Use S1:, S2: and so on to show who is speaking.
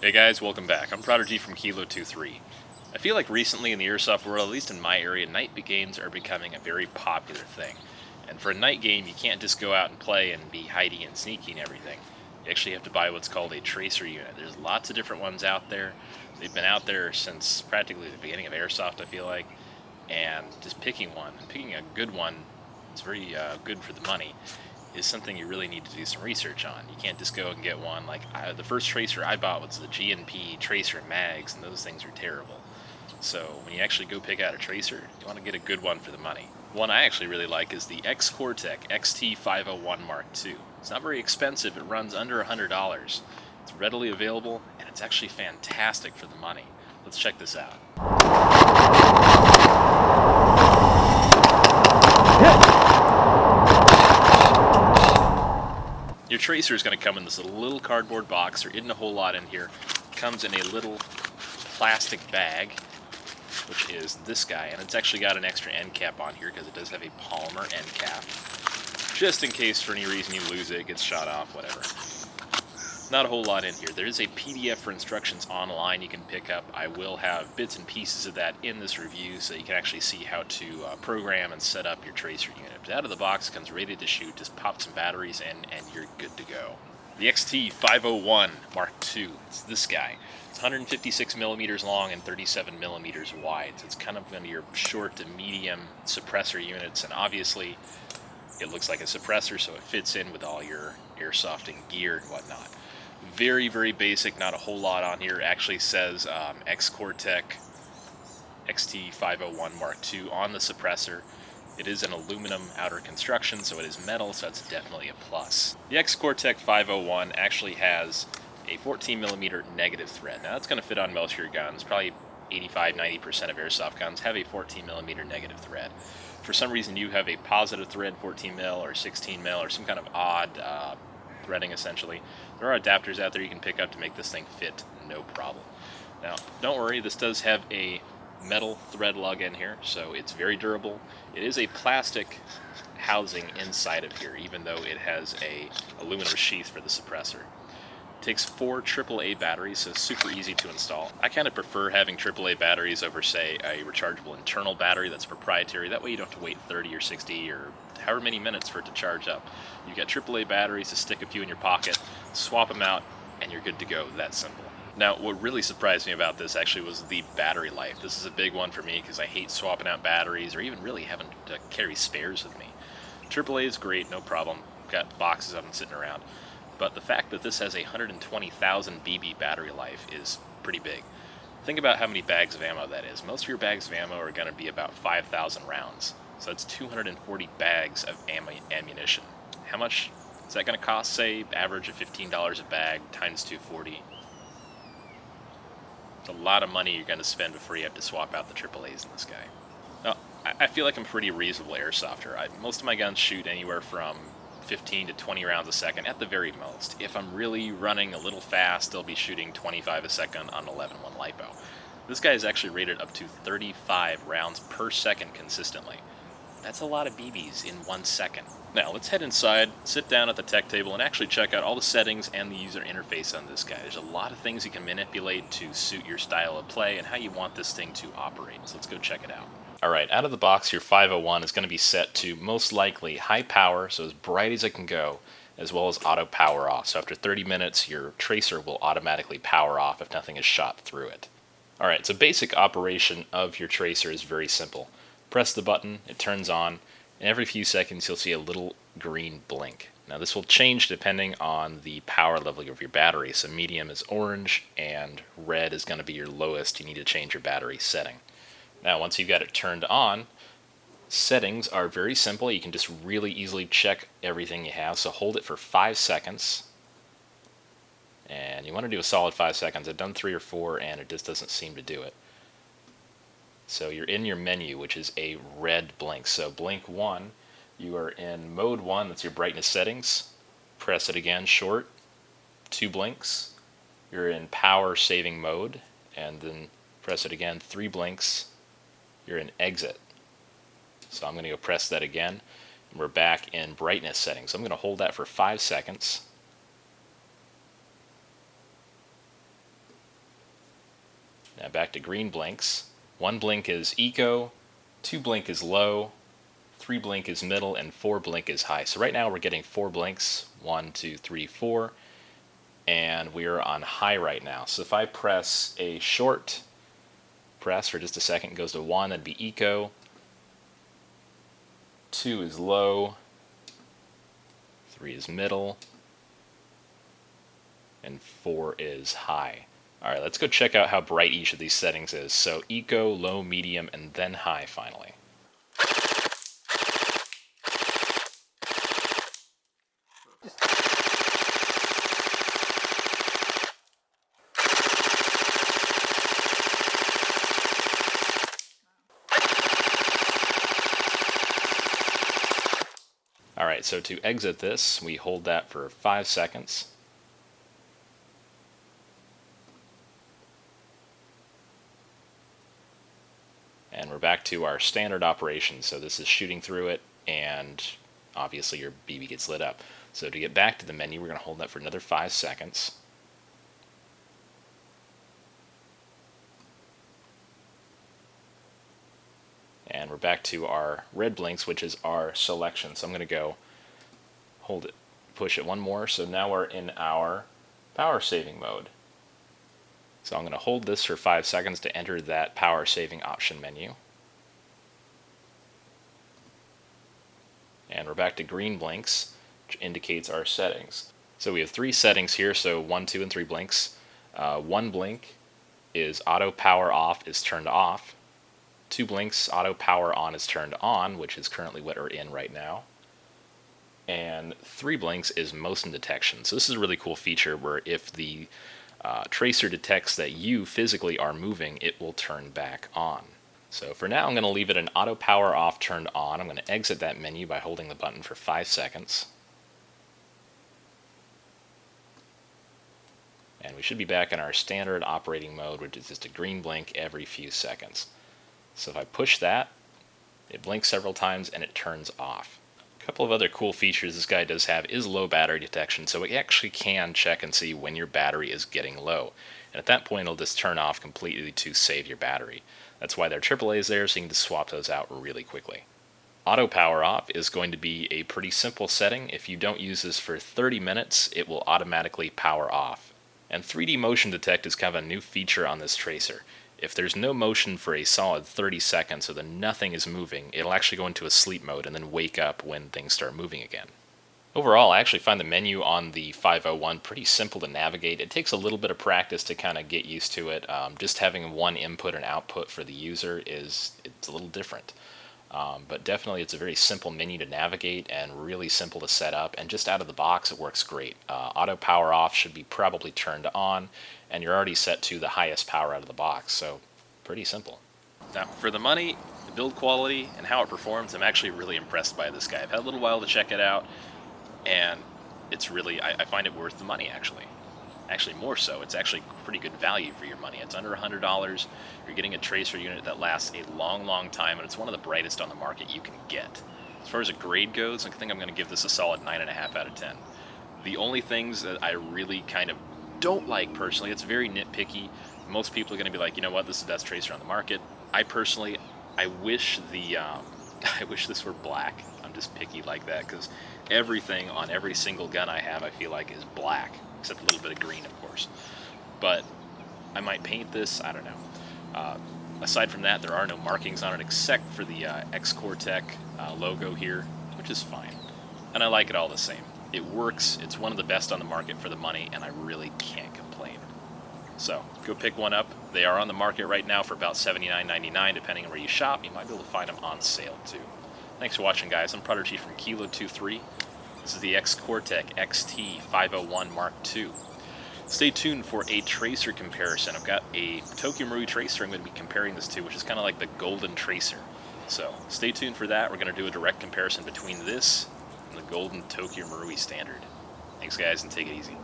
S1: Hey guys, welcome back. I'm Prodigy from Kilo 23. I feel like recently in the airsoft world, at least in my area, night games are becoming a very popular thing. And for a night game, you can't just go out and play and be hidey and sneaky and everything. You actually have to buy what's called a tracer unit. There's lots of different ones out there. They've been out there since practically the beginning of airsoft, I feel like. And just picking one, and picking a good one, it's very good for the money, is something you really need to do some research on. You can't just go and get one. Like the first tracer I bought was the GNP tracer mags, and those things are terrible. So when you actually go pick out a tracer, you want to get a good one for the money. One I actually really like is the Xcortech XT501 MK2. It's not very expensive. It runs under $100. It's readily available, and it's actually fantastic for the money. Let's check this out. Your tracer is going to come in this little cardboard box. There isn't a whole lot in here. It comes in a little plastic bag, which is this guy, and it's actually got an extra end cap on here because it does have a polymer end cap, just in case for any reason you lose it, gets shot off, whatever. Not a whole lot in here. There is a PDF for instructions online you can pick up. I will have bits and pieces of that in this review so you can actually see how to program and set up your tracer unit. But out of the box, it comes ready to shoot. Just pop some batteries in and you're good to go. The XT501 MK2, it's this guy. It's 156 millimeters long and 37 millimeters wide. So it's kind of one of your short to medium suppressor units, and obviously it looks like a suppressor, so it fits in with all your airsofting gear and whatnot. Very, very basic, not a whole lot on here. It actually says Xcortech XT501 MK2 on the suppressor. It is an aluminum outer construction, so it is metal, so that's definitely a plus. The Xcortech 501 actually has a 14mm negative thread. Now that's going to fit on most of your guns. Probably 85-90% of airsoft guns have a 14mm negative thread. For some reason you have a positive thread, 14mm or 16mm or some kind of odd threading essentially. There are adapters out there you can pick up to make this thing fit, no problem. Now, don't worry, this does have a metal thread lug in here, so it's very durable. It is a plastic housing inside of here, even though it has a aluminum sheath for the suppressor. It takes 4 AAA batteries, so super easy to install. I kind of prefer having AAA batteries over, say, a rechargeable internal battery that's proprietary. That way you don't have to wait 30 or 60 or however many minutes for it to charge up. You've got AAA batteries to stick a few in your pocket, swap them out, and you're good to go. That simple. Now, what really surprised me about this actually was the battery life. This is a big one for me because I hate swapping out batteries or even really having to carry spares with me. AAA is great, no problem. Got boxes of them sitting around. But the fact that this has a 120,000 BB battery life is pretty big. Think about how many bags of ammo that is. Most of your bags of ammo are going to be about 5,000 rounds. So that's 240 bags of ammunition. How much is that going to cost? Say, average of $15 a bag times 240. It's a lot of money you're going to spend before you have to swap out the AAAs in this guy. Now, I feel like I'm a pretty reasonable airsofter. Most of my guns shoot anywhere from 15 to 20 rounds a second at the very most. If I'm really running a little fast, they'll be shooting 25 a second on 11.1 LiPo. This guy is actually rated up to 35 rounds per second consistently. That's a lot of BBs in 1 second. Now let's head inside, sit down at the tech table, and actually check out all the settings and the user interface on this guy. There's a lot of things you can manipulate to suit your style of play and how you want this thing to operate. So let's go check it out. Alright, out of the box, your 501 is going to be set to most likely high power, so as bright as it can go, as well as auto power off. So after 30 minutes, your tracer will automatically power off if nothing is shot through it. Alright, so basic operation of your tracer is very simple. Press the button, it turns on, and every few seconds you'll see a little green blink. Now this will change depending on the power level of your battery. So medium is orange and red is going to be your lowest. You need to change your battery setting. Now once you've got it turned on, settings are very simple. You can just really easily check everything you have. So hold it for 5 seconds. And you want to do a solid 5 seconds. I've done 3 or 4 and it just doesn't seem to do it. So you're in your menu, which is a red blink. So blink 1, you are in mode 1, that's your brightness settings. Press it again, short, 2 blinks. You're in power saving mode, and then press it again, 3 blinks. You're in exit. So I'm going to go press that again, and we're back in brightness settings. So I'm going to hold that for 5 seconds. And back to green blinks. 1 blink is eco, 2 blink is low, 3 blink is middle, and 4 blink is high. So right now we're getting 4 blinks, 1, 2, 3, 4, and we're on high right now. So if I press a short press for just a second, it goes to 1, that'd be eco, 2 is low, 3 is middle, and 4 is high. Alright, let's go check out how bright each of these settings is. So eco, low, medium, and then high finally. Alright, so to exit this, we hold that for 5 seconds. And we're back to our standard operation. So this is shooting through it, and obviously your BB gets lit up. So to get back to the menu, we're going to hold that for another 5 seconds. And we're back to our red blinks, which is our selection. So I'm going to go hold it, push it one more. So now we're in our power saving mode. So I'm going to hold this for 5 seconds to enter that power saving option menu. And we're back to green blinks, which indicates our settings. So we have 3 settings here, so 1, 2, and 3 blinks. 1 blink is auto power off is turned off. 2 blinks, auto power on is turned on, which is currently what we're in right now. And 3 blinks is motion detection. So this is a really cool feature where if the tracer detects that you physically are moving, it will turn back on. So for now I'm going to leave it an auto power off turned on. I'm going to exit that menu by holding the button for 5 seconds. And we should be back in our standard operating mode, which is just a green blink every few seconds. So if I push that, it blinks several times and it turns off. A couple of other cool features this guy does have is low battery detection, so it actually can check and see when your battery is getting low. And at that point it'll just turn off completely to save your battery. That's why there are AAAs there, so you can just swap those out really quickly. Auto power off is going to be a pretty simple setting. If you don't use this for 30 minutes, it will automatically power off. And 3D motion detect is kind of a new feature on this tracer. If there's no motion for a solid 30 seconds, so that nothing is moving, it'll actually go into a sleep mode and then wake up when things start moving again. Overall, I actually find the menu on the 501 pretty simple to navigate. It takes a little bit of practice to kind of get used to it. Just having one input and output for the user it's a little different. But definitely it's a very simple menu to navigate and really simple to set up, and just out of the box it works great. Auto power off should be probably turned on, and you're already set to the highest power out of the box, so pretty simple. Now for the money, the build quality, and how it performs, I'm actually really impressed by this guy. I've had a little while to check it out, and it's really, I find it worth the money actually. Actually more so, it's actually pretty good value for your money. It's under $100, you're getting a tracer unit that lasts a long time, and it's one of the brightest on the market you can get. As far as a grade goes, I think I'm going to give this a solid 9.5 out of 10. The only things that I really kind of don't like personally, it's very nitpicky. Most people are going to be like, you know what, this is the best tracer on the market. I personally, I wish I wish this were black. I'm just picky like that, because everything on every single gun I have I feel like is black, except a little bit of green of course. But I might paint this, I don't know. Aside from that, there are no markings on it except for the Xcortech logo here, which is fine. And I like it all the same. It works, it's one of the best on the market for the money, and I really can't complain. So, go pick one up. They are on the market right now for about $79.99, depending on where you shop. You might be able to find them on sale too. Thanks for watching, guys. I'm Prodigy from Kilo 23. This is the Xcortech XT501 Mark II. Stay tuned for a tracer comparison. I've got a Tokyo Marui tracer I'm going to be comparing this to, which is kind of like the golden tracer. So, stay tuned for that. We're going to do a direct comparison between this and the golden Tokyo Marui standard. Thanks, guys, and take it easy.